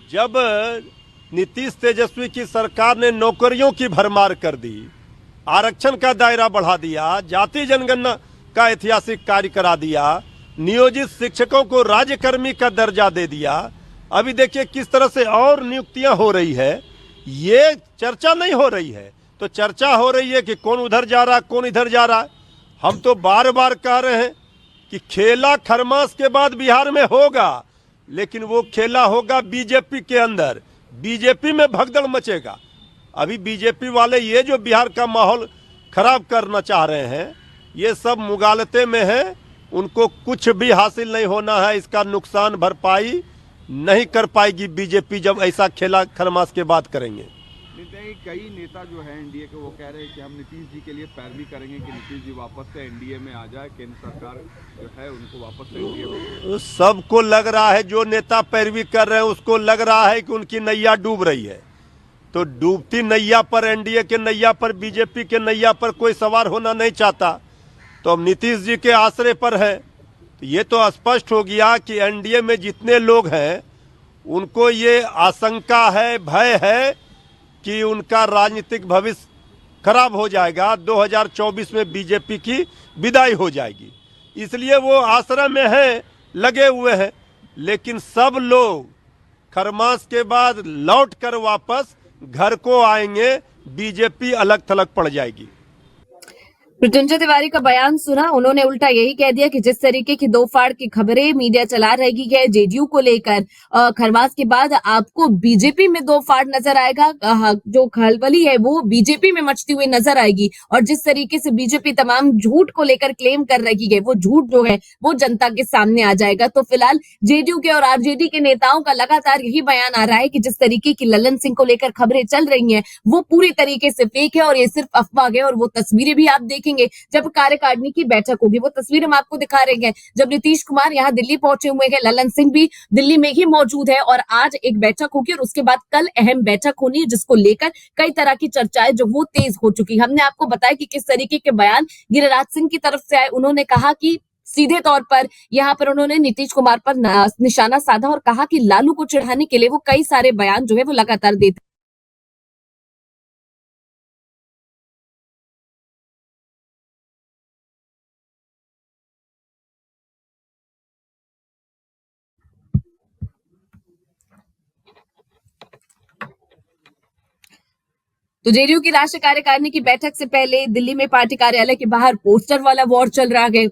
जब नीतीश तेजस्वी की सरकार ने नौकरियों की भरमार कर दी, आरक्षण का दायरा बढ़ा दिया, जाति जनगणना का ऐतिहासिक कार्य करा दिया, नियोजित शिक्षकों को राज्यकर्मी का दर्जा दे दिया, अभी देखिए किस तरह से और नियुक्तियां हो रही है, ये चर्चा नहीं हो रही है। तो चर्चा हो रही है कि कौन उधर जा रहा, कौन इधर जा रहा। हम तो बार बार कह रहे हैं कि खेला खरमास के बाद बिहार में होगा, लेकिन वो खेला होगा बीजेपी के अंदर, बीजेपी में भगदड़ मचेगा। अभी बीजेपी वाले ये जो बिहार का माहौल खराब करना चाह रहे हैं, ये सब मुगालते में है, उनको कुछ भी हासिल नहीं होना है। इसका नुकसान भरपाई नहीं कर पाएगी बीजेपी जब ऐसा खेला खरमास के बाद करेंगे। कई नेता जो है एनडीए के, वो कह रहे हैं कि हम नीतीश जी के लिए पैरवी करेंगे कि नीतीश जी वापस से एनडीए में आ जाए, केंद्र सरकार जो है उनको वापस से एनडीए में। सबको लग रहा है, जो नेता पैरवी कर रहे हैं उसको लग रहा है कि उनकी नैया डूब रही है। तो डूबती नैया पर, एनडीए के नैया पर, बीजेपी के नैया पर कोई सवार होना नहीं चाहता। तो अब नीतीश जी के आश्रय पर है। तो ये तो स्पष्ट हो गया कि एनडीए में जितने लोग हैं उनको ये आशंका है, भय है कि उनका राजनीतिक भविष्य खराब हो जाएगा, 2024 में बीजेपी की विदाई हो जाएगी। इसलिए वो आश्रय में है, लगे हुए हैं। लेकिन सब लोग खरमास के बाद लौट कर वापस घर को आएंगे, बीजेपी अलग थलग पड़ जाएगी। मृत्युंजय तिवारी का बयान सुना, उन्होंने उल्टा यही कह दिया कि जिस तरीके की दो फाड़ की खबरें मीडिया चला रही है जेडीयू को लेकर, खरमास के बाद आपको बीजेपी में दो फाड़ नजर आएगा। जो खलबली है वो बीजेपी में मचती हुई नजर आएगी, और जिस तरीके से बीजेपी तमाम झूठ को लेकर क्लेम कर रही है, वो झूठ जो है वो जनता के सामने आ जाएगा। तो फिलहाल जेडीयू के और आरजेडी के नेताओं का लगातार यही बयान आ रहा है कि जिस तरीके की ललन सिंह को लेकर खबरें चल रही है वो पूरी तरीके से फेक है और ये सिर्फ अफवाह है। और वो तस्वीरें भी आप देखेंगे जब कार्यकारिणी की बैठक होगी, वो तस्वीर हम आपको दिखा रहे हैं। जब नीतीश कुमार यहाँ दिल्ली पहुंचे हुए हैं, ललन सिंह भी दिल्ली में ही मौजूद है, और आज एक बैठक होगी और उसके बाद कल अहम बैठक होनी है, जिसको लेकर कई तरह की चर्चाएं जो वो तेज हो चुकी। हमने आपको बताया कि किस तरीके के बयान गिरिराज सिंह की तरफ से आए। उन्होंने कहा कि सीधे तौर पर यहाँ पर उन्होंने नीतीश कुमार पर निशाना साधा और कहा कि लालू को चिढ़ाने के लिए वो कई सारे बयान जो है वो लगातार देते। तो जेडीयू की राष्ट्रीय कार्यकारिणी की बैठक से पहले दिल्ली में पार्टी कार्यालय के बाहर पोस्टर वाला वॉर चल रहा है।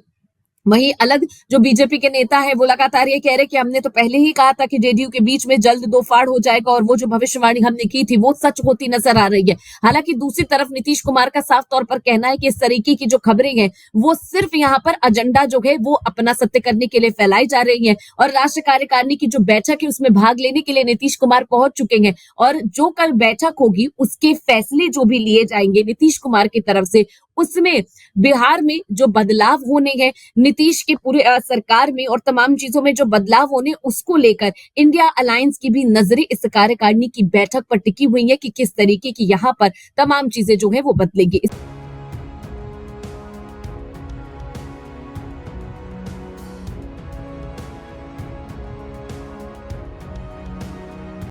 वहीं अलग जो बीजेपी के नेता है वो लगातार ये कह रहे कि हमने तो पहले ही कहा था कि जेडीयू के बीच में जल्द दो फाड़ हो जाएगा, और वो जो भविष्यवाणी हमने की थी वो सच होती नजर आ रही है। हालांकि दूसरी तरफ नीतीश कुमार का साफ तौर पर कहना है कि इस तरीके की जो खबरें हैं वो सिर्फ यहाँ पर एजेंडा जो है वो अपना सत्य करने के लिए फैलाई जा रही है, और राष्ट्रीय कार्यकारिणी की जो बैठक है उसमें भाग लेने के लिए नीतीश कुमार पहुंच चुके हैं, और जो कल बैठक होगी उसके फैसले जो भी लिए जाएंगे नीतीश कुमार की तरफ से, उसमें बिहार में जो बदलाव होने हैं, नीतीश की पूरे सरकार में और तमाम चीजों में जो बदलाव होने, उसको लेकर इंडिया अलायंस की भी नजरें इस कार्यकारिणी की बैठक पर टिकी हुई है कि किस तरीके की यहाँ पर तमाम चीजें जो है वो बदलेंगी।